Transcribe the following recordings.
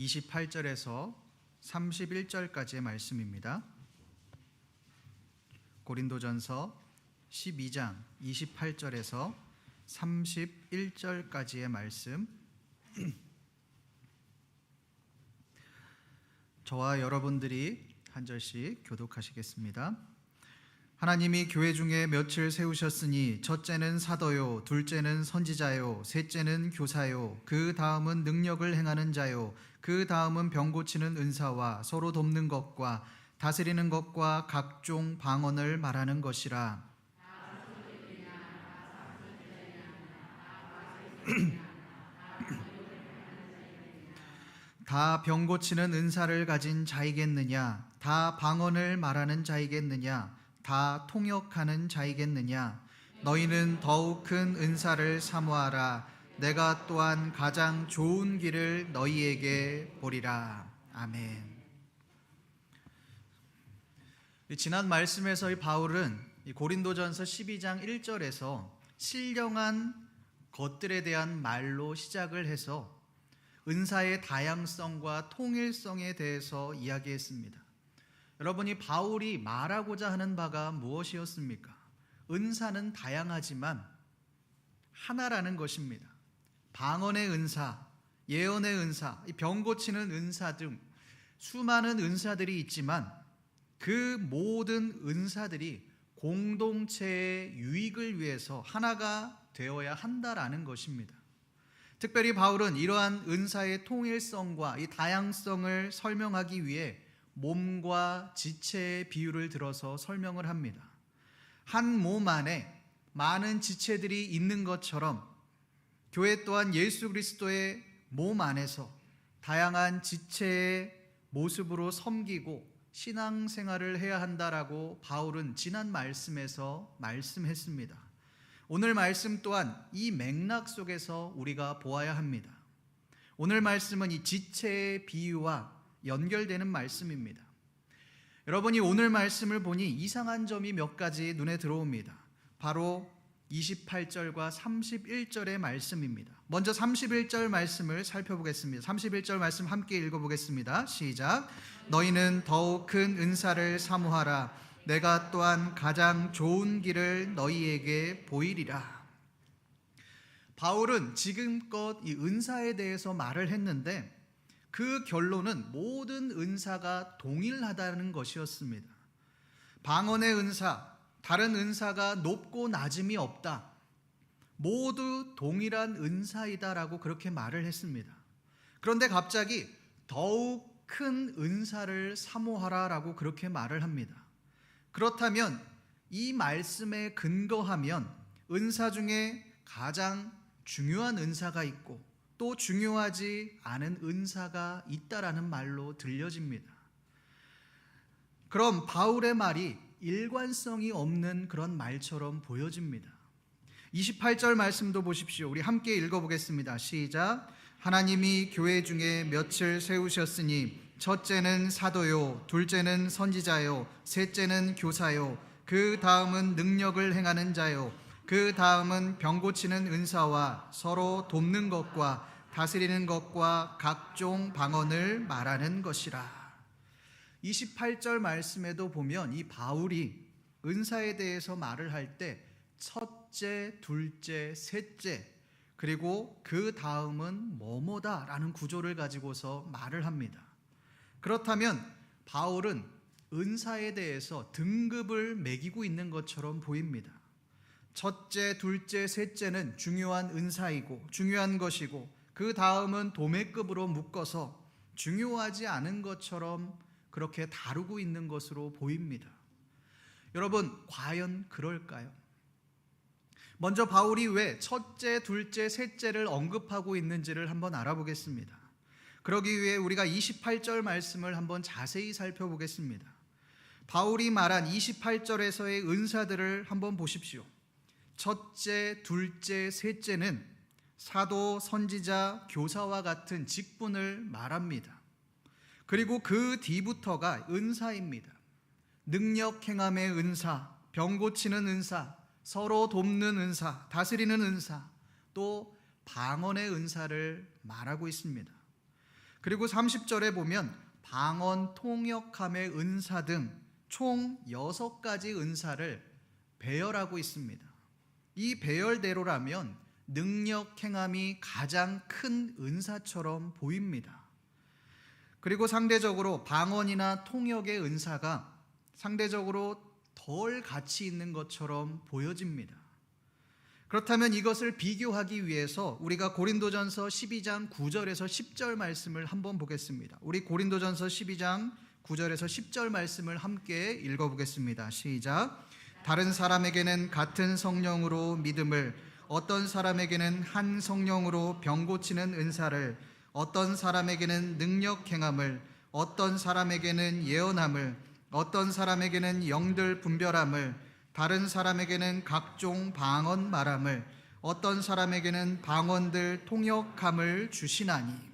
28절에서 31절까지의 말씀입니다. 고린도전서 12장 28절에서 31절까지의 말씀, 저와 여러분들이 한 절씩 교독하시겠습니다. 하나님이 교회 중에 몇을 세우셨으니 첫째는 사도요, 둘째는 선지자요, 셋째는 교사요, 그 다음은 능력을 행하는 자요, 그 다음은 병 고치는 은사와 서로 돕는 것과 다스리는 것과 각종 방언을 말하는 것이라. 다 병 고치는 은사를 가진 자이겠느냐? 다 방언을 말하는 자이겠느냐? 다 통역하는 자이겠느냐? 너희는 더욱 큰 은사를 사모하라. 내가 또한 가장 좋은 길을 너희에게 보리라. 아멘. 지난 말씀에서 이 바울은 고린도전서 12장 1절에서 신령한 것들에 대한 말로 시작을 해서 은사의 다양성과 통일성에 대해서 이야기했습니다. 여러분이 바울이 말하고자 하는 바가 무엇이었습니까? 은사는 다양하지만 하나라는 것입니다. 방언의 은사, 예언의 은사, 병 고치는 은사 등 수많은 은사들이 있지만 그 모든 은사들이 공동체의 유익을 위해서 하나가 되어야 한다라는 것입니다. 특별히 바울은 이러한 은사의 통일성과 이 다양성을 설명하기 위해 몸과 지체의 비유를 들어서 설명을 합니다. 한 몸 안에 많은 지체들이 있는 것처럼 교회 또한 예수 그리스도의 몸 안에서 다양한 지체의 모습으로 섬기고 신앙생활을 해야 한다라고 바울은 지난 말씀에서 말씀했습니다. 오늘 말씀 또한 이 맥락 속에서 우리가 보아야 합니다. 오늘 말씀은 이 지체의 비유와 연결되는 말씀입니다. 여러분이 오늘 말씀을 보니 이상한 점이 몇 가지 눈에 들어옵니다. 바로 28절과 31절의 말씀입니다. 먼저 31절 말씀을 살펴보겠습니다. 31절 말씀 함께 읽어보겠습니다. 시작. 너희는 더욱 큰 은사를 사모하라. 내가 또한 가장 좋은 길을 너희에게 보이리라. 바울은 지금껏 이 은사에 대해서 말을 했는데 그 결론은 모든 은사가 동일하다는 것이었습니다. 방언의 은사, 다른 은사가 높고 낮음이 없다. 모두 동일한 은사이다라고 그렇게 말을 했습니다. 그런데 갑자기 더욱 큰 은사를 사모하라라고 그렇게 말을 합니다. 그렇다면 이 말씀에 근거하면 은사 중에 가장 중요한 은사가 있고 또 중요하지 않은 은사가 있다라는 말로 들려집니다. 그럼 바울의 말이 일관성이 없는 그런 말처럼 보여집니다. 28절 말씀도 보십시오. 우리 함께 읽어보겠습니다. 시작. 하나님이 교회 중에 몇을 세우셨으니 첫째는 사도요, 둘째는 선지자요, 셋째는 교사요, 그 다음은 능력을 행하는 자요, 그 다음은 병 고치는 은사와 서로 돕는 것과 다스리는 것과 각종 방언을 말하는 것이라. 28절 말씀에도 보면 이 바울이 은사에 대해서 말을 할 때 첫째, 둘째, 셋째 그리고 그 다음은 뭐뭐다라는 구조를 가지고서 말을 합니다. 그렇다면 바울은 은사에 대해서 등급을 매기고 있는 것처럼 보입니다. 첫째, 둘째, 셋째는 중요한 은사이고 중요한 것이고 그 다음은 도매급으로 묶어서 중요하지 않은 것처럼 그렇게 다루고 있는 것으로 보입니다. 여러분, 과연 그럴까요? 먼저 바울이 왜 첫째, 둘째, 셋째를 언급하고 있는지를 한번 알아보겠습니다. 그러기 위해 우리가 28절 말씀을 한번 자세히 살펴보겠습니다. 바울이 말한 28절에서의 은사들을 한번 보십시오. 첫째, 둘째, 셋째는 사도, 선지자, 교사와 같은 직분을 말합니다. 그리고 그 뒤부터가 은사입니다. 능력 행함의 은사, 병 고치는 은사, 서로 돕는 은사, 다스리는 은사, 또 방언의 은사를 말하고 있습니다. 그리고 30절에 보면 방언, 통역함의 은사 등 총 6가지 은사를 배열하고 있습니다. 이 배열대로라면 능력 행함이 가장 큰 은사처럼 보입니다. 그리고 상대적으로 방언이나 통역의 은사가 상대적으로 덜 가치 있는 것처럼 보여집니다. 그렇다면 이것을 비교하기 위해서 우리가 고린도전서 12장 9절에서 10절 말씀을 한번 보겠습니다. 우리 고린도전서 12장 9절에서 10절 말씀을 함께 읽어보겠습니다. 시작. 다른 사람에게는 같은 성령으로 믿음을, 어떤 사람에게는 한 성령으로 병 고치는 은사를, 어떤 사람에게는 능력 행함을, 어떤 사람에게는 예언함을, 어떤 사람에게는 영들 분별함을, 다른 사람에게는 각종 방언 말함을, 어떤 사람에게는 방언들 통역함을 주시나니.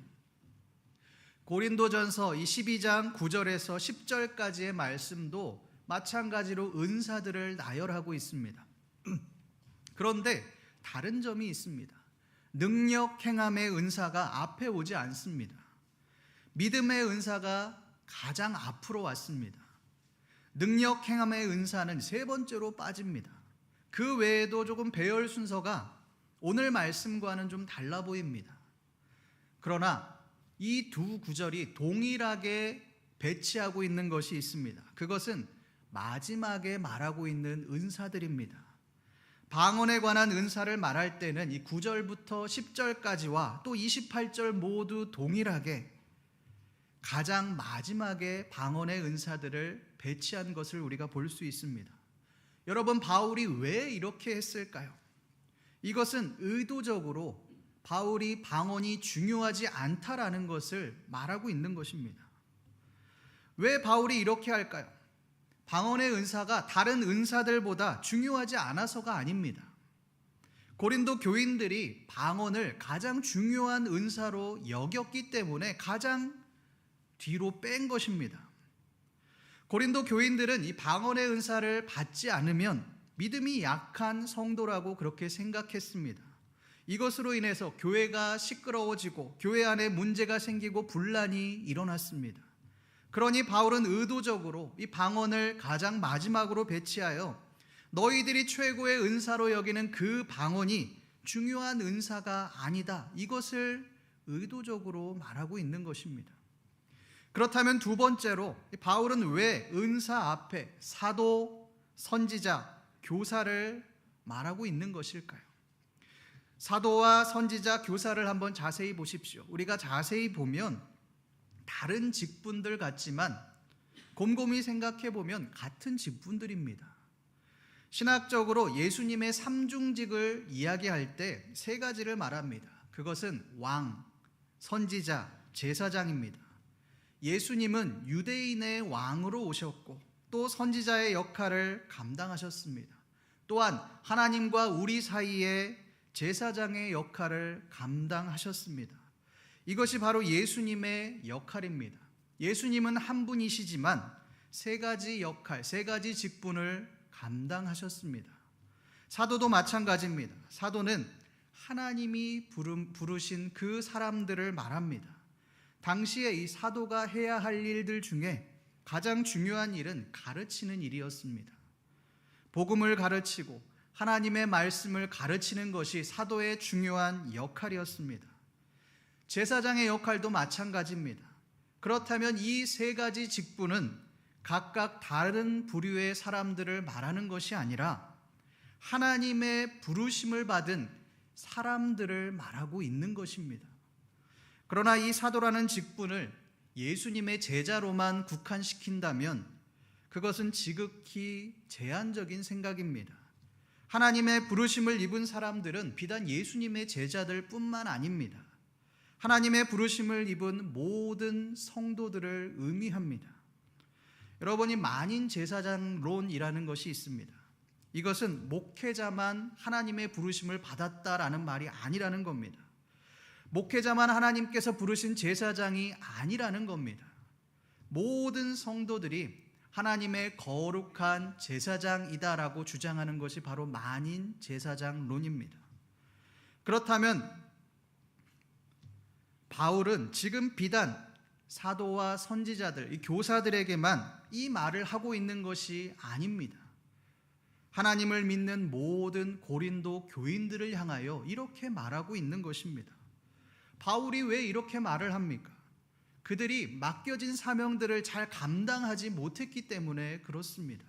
고린도전서 12장 9절에서 10절까지의 말씀도 마찬가지로 은사들을 나열하고 있습니다. 그런데 다른 점이 있습니다. 능력 행함의 은사가 앞에 오지 않습니다. 믿음의 은사가 가장 앞으로 왔습니다. 능력 행함의 은사는 세 번째로 빠집니다. 그 외에도 조금 배열 순서가 오늘 말씀과는 좀 달라 보입니다. 그러나 이 두 구절이 동일하게 배치하고 있는 것이 있습니다. 그것은 마지막에 말하고 있는 은사들입니다. 방언에 관한 은사를 말할 때는 이 9절부터 10절까지와 또 28절 모두 동일하게 가장 마지막에 방언의 은사들을 배치한 것을 우리가 볼 수 있습니다. 여러분, 바울이 왜 이렇게 했을까요? 이것은 의도적으로 바울이 방언이 중요하지 않다라는 것을 말하고 있는 것입니다. 왜 바울이 이렇게 할까요? 방언의 은사가 다른 은사들보다 중요하지 않아서가 아닙니다. 고린도 교인들이 방언을 가장 중요한 은사로 여겼기 때문에 가장 뒤로 뺀 것입니다. 고린도 교인들은 이 방언의 은사를 받지 않으면 믿음이 약한 성도라고 그렇게 생각했습니다. 이것으로 인해서 교회가 시끄러워지고 교회 안에 문제가 생기고 분란이 일어났습니다. 그러니 바울은 의도적으로 이 방언을 가장 마지막으로 배치하여 너희들이 최고의 은사로 여기는 그 방언이 중요한 은사가 아니다, 이것을 의도적으로 말하고 있는 것입니다. 그렇다면 두 번째로 바울은 왜 은사 앞에 사도, 선지자, 교사를 말하고 있는 것일까요? 사도와 선지자, 교사를 한번 자세히 보십시오. 우리가 자세히 보면 다른 직분들 같지만 곰곰이 생각해 보면 같은 직분들입니다. 신학적으로 예수님의 삼중직을 이야기할 때 세 가지를 말합니다. 그것은 왕, 선지자, 제사장입니다. 예수님은 유대인의 왕으로 오셨고 또 선지자의 역할을 감당하셨습니다. 또한 하나님과 우리 사이에 제사장의 역할을 감당하셨습니다. 이것이 바로 예수님의 역할입니다. 예수님은 한 분이시지만 세 가지 역할, 세 가지 직분을 감당하셨습니다. 사도도 마찬가지입니다. 사도는 하나님이 부르신 그 사람들을 말합니다. 당시에 이 사도가 해야 할 일들 중에 가장 중요한 일은 가르치는 일이었습니다. 복음을 가르치고 하나님의 말씀을 가르치는 것이 사도의 중요한 역할이었습니다. 제사장의 역할도 마찬가지입니다. 그렇다면 이 세 가지 직분은 각각 다른 부류의 사람들을 말하는 것이 아니라 하나님의 부르심을 받은 사람들을 말하고 있는 것입니다. 그러나 이 사도라는 직분을 예수님의 제자로만 국한시킨다면 그것은 지극히 제한적인 생각입니다. 하나님의 부르심을 입은 사람들은 비단 예수님의 제자들 뿐만 아닙니다. 하나님의 부르심을 입은 모든 성도들을 의미합니다. 여러분이 만인 제사장론이라는 것이 있습니다. 이것은 목회자만 하나님의 부르심을 받았다라는 말이 아니라는 겁니다. 목회자만 하나님께서 부르신 제사장이 아니라는 겁니다. 모든 성도들이 하나님의 거룩한 제사장이다라고 주장하는 것이 바로 만인 제사장론입니다. 그렇다면 바울은 지금 비단 사도와 선지자들, 이 교사들에게만 이 말을 하고 있는 것이 아닙니다. 하나님을 믿는 모든 고린도 교인들을 향하여 이렇게 말하고 있는 것입니다. 바울이 왜 이렇게 말을 합니까? 그들이 맡겨진 사명들을 잘 감당하지 못했기 때문에 그렇습니다.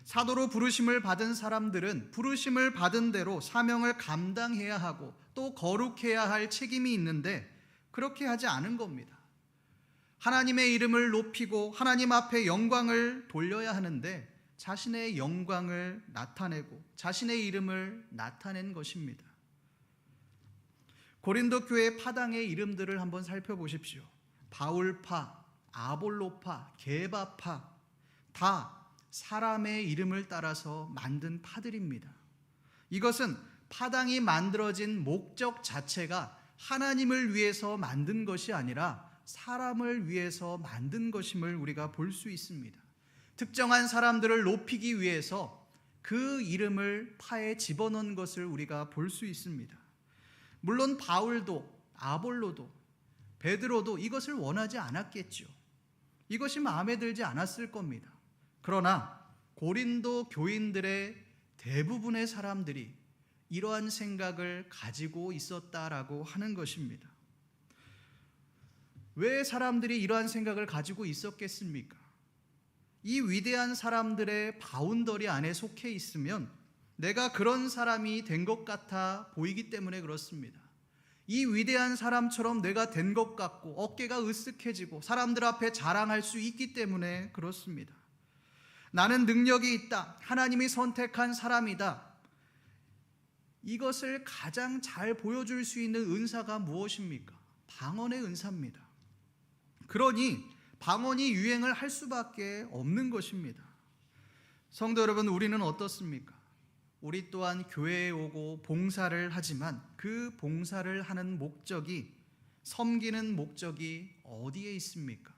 사도로 부르심을 받은 사람들은 부르심을 받은 대로 사명을 감당해야 하고 또 거룩해야 할 책임이 있는데 그렇게 하지 않은 겁니다. 하나님의 이름을 높이고 하나님 앞에 영광을 돌려야 하는데 자신의 영광을 나타내고 자신의 이름을 나타낸 것입니다. 고린도 교회 파당의 이름들을 한번 살펴보십시오. 바울파, 아볼로파, 게바파, 다 사람의 이름을 따라서 만든 파들입니다. 이것은 파당이 만들어진 목적 자체가 하나님을 위해서 만든 것이 아니라 사람을 위해서 만든 것임을 우리가 볼 수 있습니다. 특정한 사람들을 높이기 위해서 그 이름을 파에 집어넣은 것을 우리가 볼 수 있습니다. 물론 바울도 아볼로도 베드로도 이것을 원하지 않았겠죠. 이것이 마음에 들지 않았을 겁니다. 그러나 고린도 교인들의 대부분의 사람들이 이러한 생각을 가지고 있었다라고 하는 것입니다. 왜 사람들이 이러한 생각을 가지고 있었겠습니까? 이 위대한 사람들의 바운더리 안에 속해 있으면 내가 그런 사람이 된 것 같아 보이기 때문에 그렇습니다. 이 위대한 사람처럼 내가 된 것 같고 어깨가 으쓱해지고 사람들 앞에 자랑할 수 있기 때문에 그렇습니다. 나는 능력이 있다. 하나님이 선택한 사람이다. 이것을 가장 잘 보여줄 수 있는 은사가 무엇입니까? 방언의 은사입니다. 그러니 방언이 유행을 할 수밖에 없는 것입니다. 성도 여러분, 우리는 어떻습니까? 우리 또한 교회에 오고 봉사를 하지만 그 봉사를 하는 목적이, 섬기는 목적이 어디에 있습니까?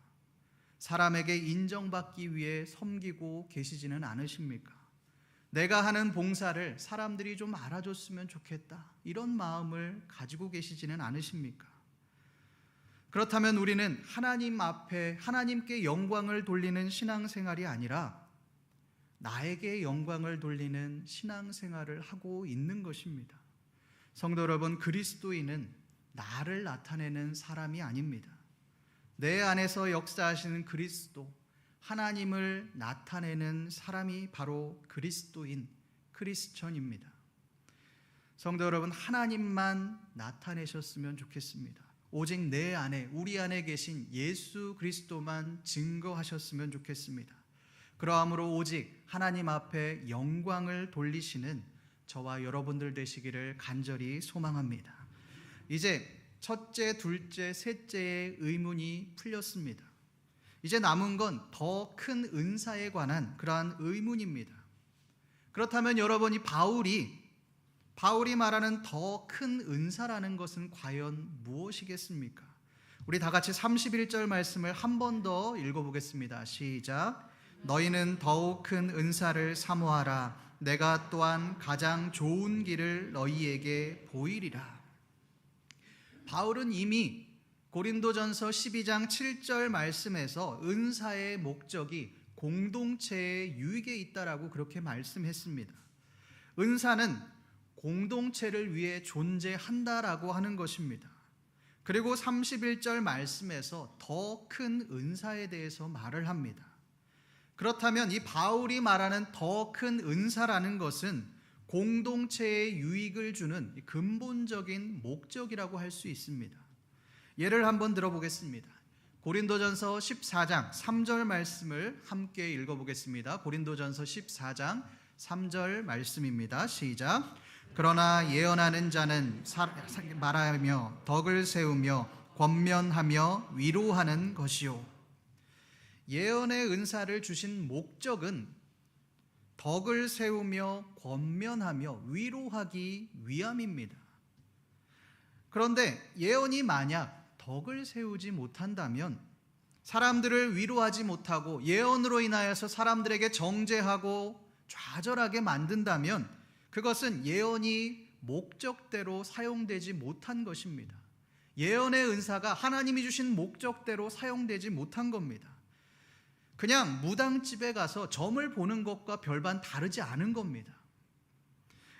사람에게 인정받기 위해 섬기고 계시지는 않으십니까? 내가 하는 봉사를 사람들이 좀 알아줬으면 좋겠다, 이런 마음을 가지고 계시지는 않으십니까? 그렇다면 우리는 하나님 앞에 하나님께 영광을 돌리는 신앙생활이 아니라 나에게 영광을 돌리는 신앙생활을 하고 있는 것입니다. 성도 여러분, 그리스도인은 나를 나타내는 사람이 아닙니다. 내 안에서 역사하시는 그리스도, 하나님을 나타내는 사람이 바로 그리스도인, 크리스천입니다. 성도 여러분, 하나님만 나타내셨으면 좋겠습니다. 오직 내 안에, 우리 안에 계신 예수 그리스도만 증거하셨으면 좋겠습니다. 그러함으로 오직 하나님 앞에 영광을 돌리시는 저와 여러분들 되시기를 간절히 소망합니다. 이제 첫째, 둘째, 셋째의 의문이 풀렸습니다. 이제 남은 건 더 큰 은사에 관한 그러한 의문입니다. 그렇다면 여러분이 바울이 말하는 더 큰 은사라는 것은 과연 무엇이겠습니까? 우리 다 같이 31절 말씀을 한 번 더 읽어보겠습니다. 시작. 너희는 더욱 큰 은사를 사모하라. 내가 또한 가장 좋은 길을 너희에게 보이리라. 바울은 이미 고린도전서 12장 7절 말씀에서 은사의 목적이 공동체의 유익에 있다라고 그렇게 말씀했습니다. 은사는 공동체를 위해 존재한다라고 하는 것입니다. 그리고 31절 말씀에서 더 큰 은사에 대해서 말을 합니다. 그렇다면 이 바울이 말하는 더 큰 은사라는 것은 공동체에 유익을 주는 근본적인 목적이라고 할 수 있습니다. 예를 한번 들어보겠습니다. 고린도전서 14장 3절 말씀을 함께 읽어보겠습니다. 고린도전서 14장 3절 말씀입니다. 시작. 그러나 예언하는 자는 말하며 덕을 세우며 권면하며 위로하는 것이요. 예언의 은사를 주신 목적은 덕을 세우며 권면하며 위로하기 위함입니다. 그런데 예언이 만약 덕을 세우지 못한다면, 사람들을 위로하지 못하고 예언으로 인하여서 사람들에게 정죄하고 좌절하게 만든다면 그것은 예언이 목적대로 사용되지 못한 것입니다. 예언의 은사가 하나님이 주신 목적대로 사용되지 못한 겁니다. 그냥 무당집에 가서 점을 보는 것과 별반 다르지 않은 겁니다.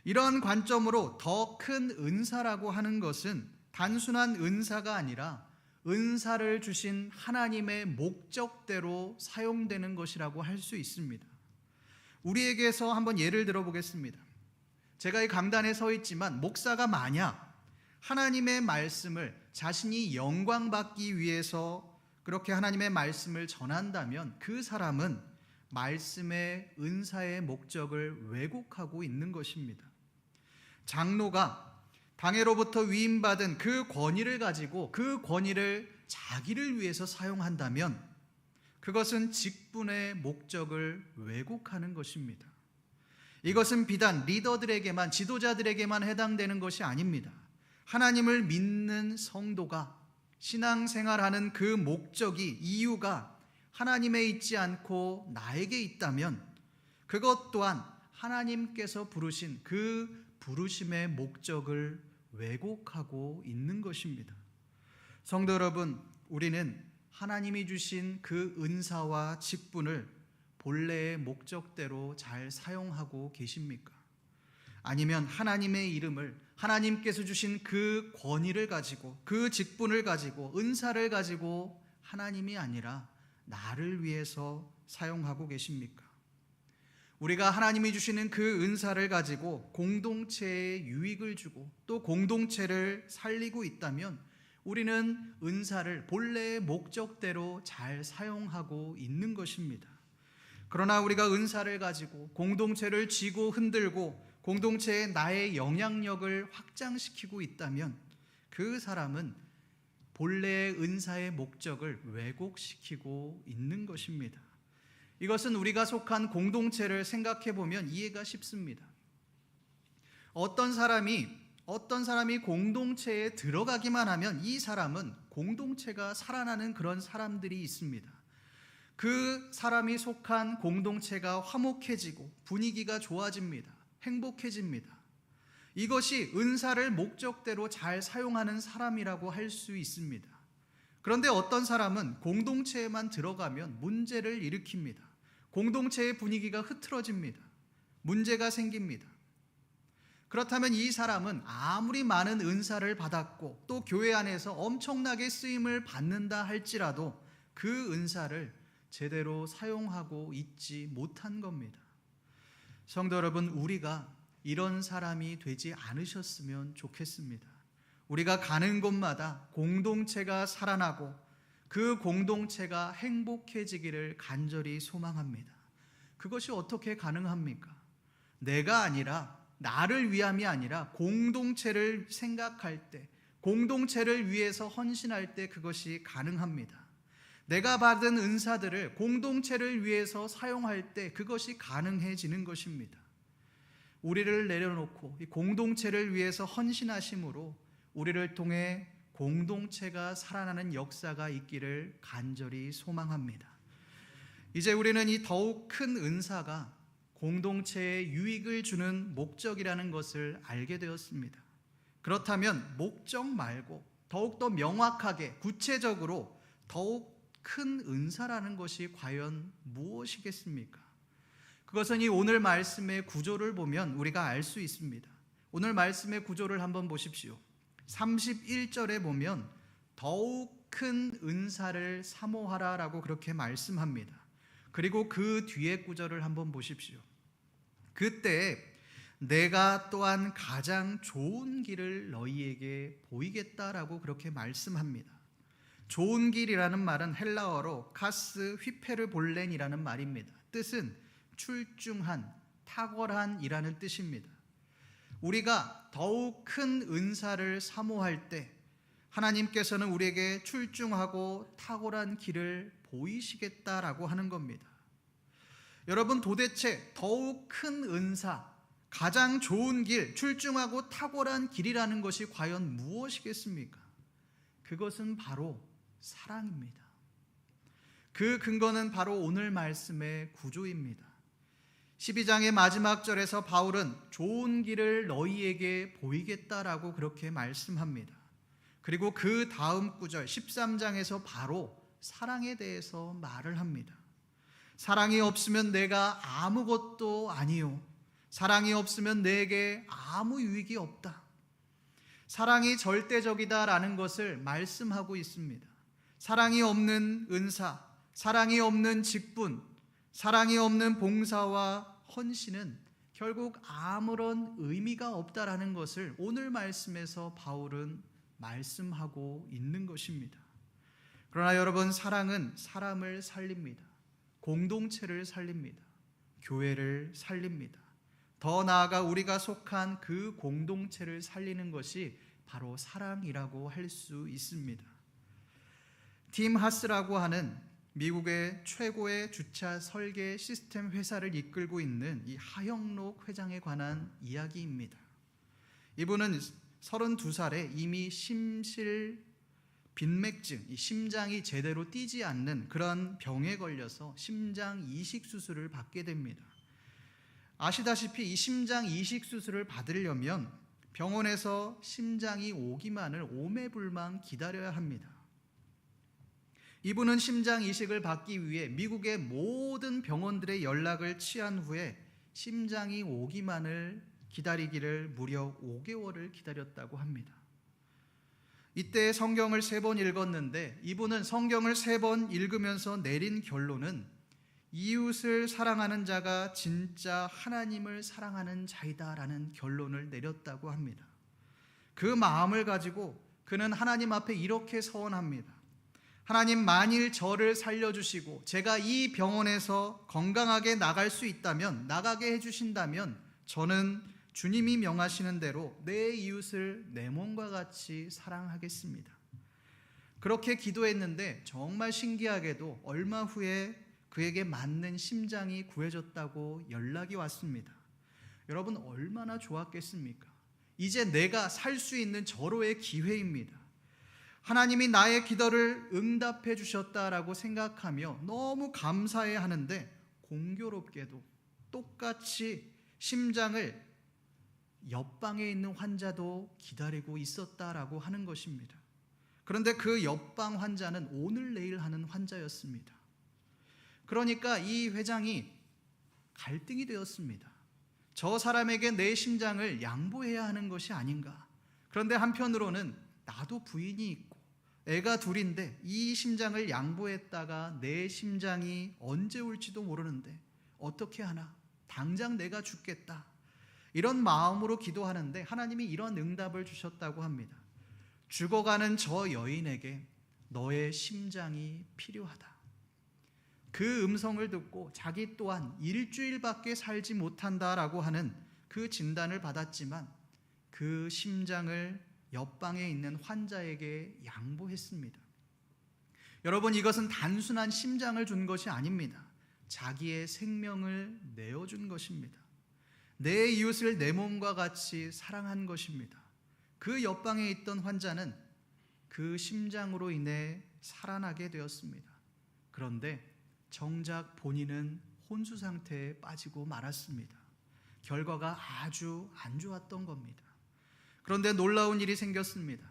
이러한 관점으로 더 큰 은사라고 하는 것은 단순한 은사가 아니라 은사를 주신 하나님의 목적대로 사용되는 것이라고 할 수 있습니다. 우리에게서 한번 예를 들어 보겠습니다. 제가 이 강단에 서 있지만 목사가 만약 하나님의 말씀을 자신이 영광받기 위해서 그렇게 하나님의 말씀을 전한다면 그 사람은 말씀의 은사의 목적을 왜곡하고 있는 것입니다. 장로가 당회로부터 위임받은 그 권위를 가지고 그 권위를 자기를 위해서 사용한다면 그것은 직분의 목적을 왜곡하는 것입니다. 이것은 비단 리더들에게만, 지도자들에게만 해당되는 것이 아닙니다. 하나님을 믿는 성도가 신앙생활하는 그 목적이, 이유가 하나님에 있지 않고 나에게 있다면 그것 또한 하나님께서 부르신 그 부르심의 목적을 왜곡하고 있는 것입니다. 성도 여러분, 우리는 하나님이 주신 그 은사와 직분을 본래의 목적대로 잘 사용하고 계십니까? 아니면 하나님의 이름을, 하나님께서 주신 그 권위를 가지고, 그 직분을 가지고, 은사를 가지고 하나님이 아니라 나를 위해서 사용하고 계십니까? 우리가 하나님이 주시는 그 은사를 가지고 공동체에 유익을 주고 또 공동체를 살리고 있다면 우리는 은사를 본래의 목적대로 잘 사용하고 있는 것입니다. 그러나 우리가 은사를 가지고 공동체를 쥐고 흔들고 공동체에 나의 영향력을 확장시키고 있다면 그 사람은 본래의 은사의 목적을 왜곡시키고 있는 것입니다. 이것은 우리가 속한 공동체를 생각해 보면 이해가 쉽습니다. 어떤 사람이 공동체에 들어가기만 하면 이 사람은 공동체가 살아나는 그런 사람들이 있습니다. 그 사람이 속한 공동체가 화목해지고 분위기가 좋아집니다. 행복해집니다. 이것이 은사를 목적대로 잘 사용하는 사람이라고 할 수 있습니다. 그런데 어떤 사람은 공동체에만 들어가면 문제를 일으킵니다. 공동체의 분위기가 흐트러집니다. 문제가 생깁니다. 그렇다면 이 사람은 아무리 많은 은사를 받았고 또 교회 안에서 엄청나게 쓰임을 받는다 할지라도 그 은사를 제대로 사용하고 있지 못한 겁니다. 성도 여러분, 우리가 이런 사람이 되지 않으셨으면 좋겠습니다. 우리가 가는 곳마다 공동체가 살아나고 그 공동체가 행복해지기를 간절히 소망합니다. 그것이 어떻게 가능합니까? 내가 아니라, 나를 위함이 아니라 공동체를 생각할 때, 공동체를 위해서 헌신할 때 그것이 가능합니다. 내가 받은 은사들을 공동체를 위해서 사용할 때 그것이 가능해지는 것입니다. 우리를 내려놓고 이 공동체를 위해서 헌신하심으로 우리를 통해 공동체가 살아나는 역사가 있기를 간절히 소망합니다. 이제 우리는 이 더욱 큰 은사가 공동체에 유익을 주는 목적이라는 것을 알게 되었습니다. 그렇다면 목적 말고 더욱더 명확하게 구체적으로 더욱 큰 은사라는 것이 과연 무엇이겠습니까? 그것은 이 오늘 말씀의 구조를 보면 우리가 알 수 있습니다. 오늘 말씀의 구조를 한번 보십시오. 31절에 보면 더욱 큰 은사를 사모하라라고 그렇게 말씀합니다. 그리고 그 뒤에 구절을 한번 보십시오. 그때 내가 또한 가장 좋은 길을 너희에게 보이겠다라고 그렇게 말씀합니다. 좋은 길이라는 말은 헬라어로 카스 휘페르볼렌이라는 말입니다. 뜻은 출중한, 탁월한이라는 뜻입니다. 우리가 더욱 큰 은사를 사모할 때 하나님께서는 우리에게 출중하고 탁월한 길을 보이시겠다라고 하는 겁니다. 여러분, 도대체 더욱 큰 은사, 가장 좋은 길, 출중하고 탁월한 길이라는 것이 과연 무엇이겠습니까? 그것은 바로 사랑입니다. 그 근거는 바로 오늘 말씀의 구조입니다. 12장의 마지막 절에서 바울은 좋은 길을 너희에게 보이겠다라고 그렇게 말씀합니다. 그리고 그 다음 구절 13장에서 바로 사랑에 대해서 말을 합니다. 사랑이 없으면 내가 아무것도 아니요. 사랑이 없으면 내게 아무 유익이 없다. 사랑이 절대적이다라는 것을 말씀하고 있습니다. 사랑이 없는 은사, 사랑이 없는 직분, 사랑이 없는 봉사와 헌신은 결국 아무런 의미가 없다라는 것을 오늘 말씀에서 바울은 말씀하고 있는 것입니다. 그러나 여러분, 사랑은 사람을 살립니다. 공동체를 살립니다. 교회를 살립니다. 더 나아가 우리가 속한 그 공동체를 살리는 것이 바로 사랑이라고 할 수 있습니다. 팀 하스라고 하는 미국의 최고의 주차 설계 시스템 회사를 이끌고 있는 이 하영록 회장에 관한 이야기입니다. 이분은 32살에 이미 심실 빈맥증, 이 심장이 제대로 뛰지 않는 그런 병에 걸려서 심장 이식 수술을 받게 됩니다. 아시다시피 이 심장 이식 수술을 받으려면 병원에서 심장이 오기만을 오매불망 기다려야 합니다. 이분은 심장 이식을 받기 위해 미국의 모든 병원들의 연락을 취한 후에 심장이 오기만을 기다리기를 무려 5개월을 기다렸다고 합니다. 이때 성경을 3번 읽었는데 이분은 성경을 3번 읽으면서 내린 결론은 이웃을 사랑하는 자가 진짜 하나님을 사랑하는 자이다라는 결론을 내렸다고 합니다. 그 마음을 가지고 그는 하나님 앞에 이렇게 서원합니다. 하나님, 만일 저를 살려주시고 제가 이 병원에서 건강하게 나갈 수 있다면, 나가게 해주신다면 저는 주님이 명하시는 대로 내 이웃을 내 몸과 같이 사랑하겠습니다. 그렇게 기도했는데 정말 신기하게도 얼마 후에 그에게 맞는 심장이 구해졌다고 연락이 왔습니다. 여러분, 얼마나 좋았겠습니까? 이제 내가 살 수 있는 절호의 기회입니다. 하나님이 나의 기도를 응답해 주셨다라고 생각하며 너무 감사해 하는데 공교롭게도 똑같이 심장을 옆방에 있는 환자도 기다리고 있었다라고 하는 것입니다. 그런데 그 옆방 환자는 오늘 내일 하는 환자였습니다. 그러니까 이 회장이 갈등이 되었습니다. 저 사람에게 내 심장을 양보해야 하는 것이 아닌가. 그런데 한편으로는 나도 부인이 있고 애가 둘인데 이 심장을 양보했다가 내 심장이 언제 올지도 모르는데 어떻게 하나. 당장 내가 죽겠다. 이런 마음으로 기도하는데 하나님이 이런 응답을 주셨다고 합니다. 죽어가는 저 여인에게 너의 심장이 필요하다. 그 음성을 듣고 자기 또한 일주일밖에 살지 못한다라고 하는 그 진단을 받았지만 그 심장을 옆방에 있는 환자에게 양보했습니다. 여러분, 이것은 단순한 심장을 준 것이 아닙니다. 자기의 생명을 내어준 것입니다. 내 이웃을 내 몸과 같이 사랑한 것입니다. 그 옆방에 있던 환자는 그 심장으로 인해 살아나게 되었습니다. 그런데 정작 본인은 혼수 상태에 빠지고 말았습니다. 결과가 아주 안 좋았던 겁니다. 그런데 놀라운 일이 생겼습니다.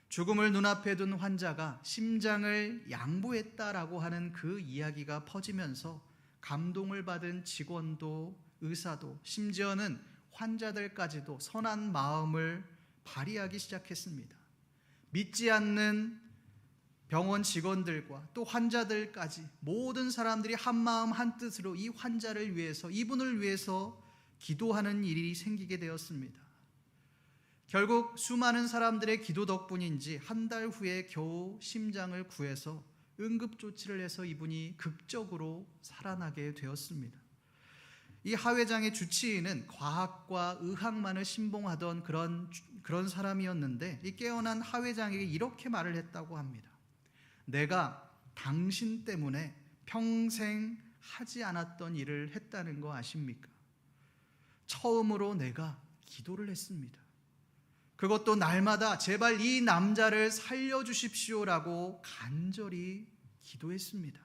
죽음을 눈앞에 둔 환자가 심장을 양보했다라고 하는 그 이야기가 퍼지면서 감동을 받은 직원도 의사도 심지어는 환자들까지도 선한 마음을 발휘하기 시작했습니다. 믿지 않는 병원 직원들과 또 환자들까지 모든 사람들이 한마음 한뜻으로 이 환자를 위해서, 이분을 위해서 기도하는 일이 생기게 되었습니다. 결국 수많은 사람들의 기도 덕분인지 한 달 후에 겨우 심장을 구해서 응급조치를 해서 이분이 극적으로 살아나게 되었습니다. 이 하 회장의 주치의는 과학과 의학만을 신봉하던 그런 사람이었는데 이 깨어난 하 회장에게 이렇게 말을 했다고 합니다. 내가 당신 때문에 평생 하지 않았던 일을 했다는 거 아십니까? 처음으로 내가 기도를 했습니다. 그것도 날마다 제발 이 남자를 살려주십시오라고 간절히 기도했습니다.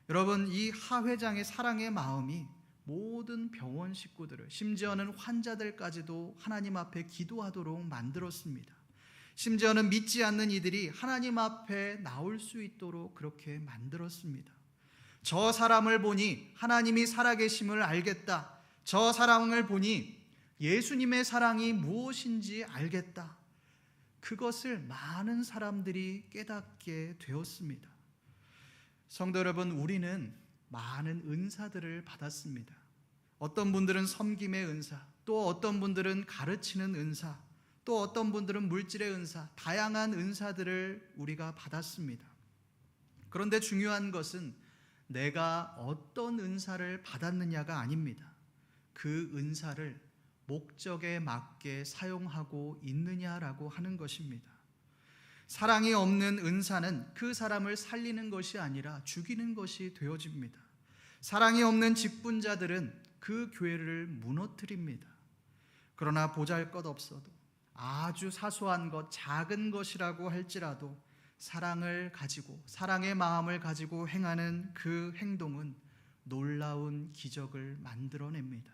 여러분, 이 하 회장의 사랑의 마음이 모든 병원 식구들을, 심지어는 환자들까지도 하나님 앞에 기도하도록 만들었습니다. 심지어는 믿지 않는 이들이 하나님 앞에 나올 수 있도록 그렇게 만들었습니다. 저 사람을 보니 하나님이 살아계심을 알겠다. 저 사람을 보니 예수님의 사랑이 무엇인지 알겠다. 그것을 많은 사람들이 깨닫게 되었습니다. 성도 여러분, 우리는 많은 은사들을 받았습니다. 어떤 분들은 섬김의 은사, 또 어떤 분들은 가르치는 은사, 또 어떤 분들은 물질의 은사, 다양한 은사들을 우리가 받았습니다. 그런데 중요한 것은 내가 어떤 은사를 받았느냐가 아닙니다. 그 은사를 목적에 맞게 사용하고 있느냐라고 하는 것입니다. 사랑이 없는 은사는 그 사람을 살리는 것이 아니라 죽이는 것이 되어집니다. 사랑이 없는 직분자들은 그 교회를 무너뜨립니다. 그러나 보잘것없어도 아주 사소한 것, 작은 것이라고 할지라도 사랑을 가지고, 사랑의 마음을 가지고 행하는 그 행동은 놀라운 기적을 만들어냅니다.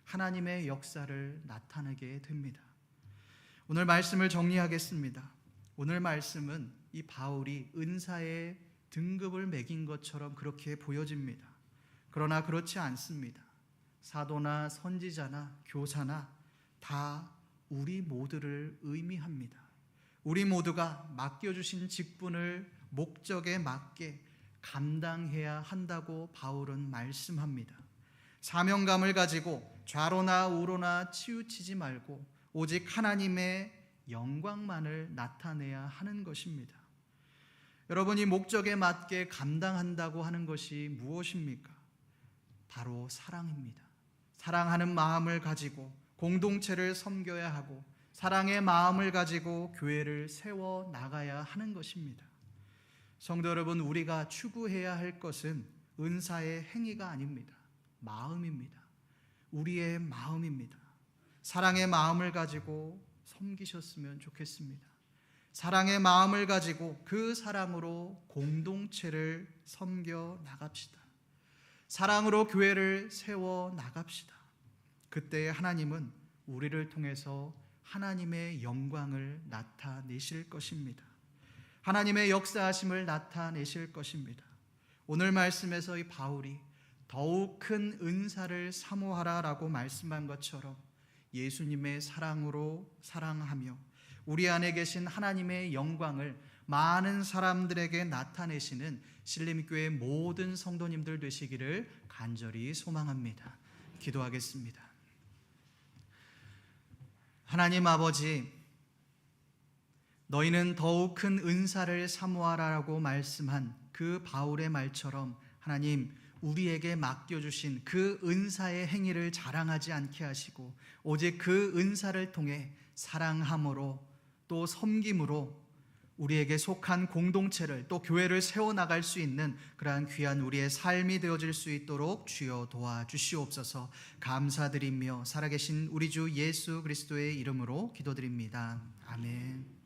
하나님의 역사를 나타내게 됩니다. 오늘 말씀을 정리하겠습니다. 오늘 말씀은 이 바울이 은사의 등급을 매긴 것처럼 그렇게 보여집니다. 그러나 그렇지 않습니다. 사도나 선지자나 교사나 다 우리 모두를 의미합니다. 우리 모두가 맡겨주신 직분을 목적에 맞게 감당해야 한다고 바울은 말씀합니다. 사명감을 가지고 좌로나 우로나 치우치지 말고 오직 하나님의 영광만을 나타내야 하는 것입니다. 여러분이 목적에 맞게 감당한다고 하는 것이 무엇입니까? 바로 사랑입니다. 사랑하는 마음을 가지고 공동체를 섬겨야 하고 사랑의 마음을 가지고 교회를 세워 나가야 하는 것입니다. 성도 여러분, 우리가 추구해야 할 것은 은사의 행위가 아닙니다. 마음입니다. 우리의 마음입니다. 사랑의 마음을 가지고 섬기셨으면 좋겠습니다. 사랑의 마음을 가지고 그 사랑으로 공동체를 섬겨 나갑시다. 사랑으로 교회를 세워 나갑시다. 그때 하나님은 우리를 통해서 하나님의 영광을 나타내실 것입니다. 하나님의 역사하심을 나타내실 것입니다. 오늘 말씀에서 이 바울이 더욱 큰 은사를 사모하라라고 말씀한 것처럼 예수님의 사랑으로 사랑하며 우리 안에 계신 하나님의 영광을 많은 사람들에게 나타내시는 신림교회 모든 성도님들 되시기를 간절히 소망합니다. 기도하겠습니다. 하나님 아버지, 너희는 더욱 큰 은사를 사모하라라고 말씀한 그 바울의 말처럼 하나님, 우리에게 맡겨주신 그 은사의 행위를 자랑하지 않게 하시고 오직 그 은사를 통해 사랑함으로 또 섬김으로 우리에게 속한 공동체를 또 교회를 세워나갈 수 있는 그러한 귀한 우리의 삶이 되어질 수 있도록 주여 도와주시옵소서. 감사드리며 살아계신 우리 주 예수 그리스도의 이름으로 기도드립니다. 아멘.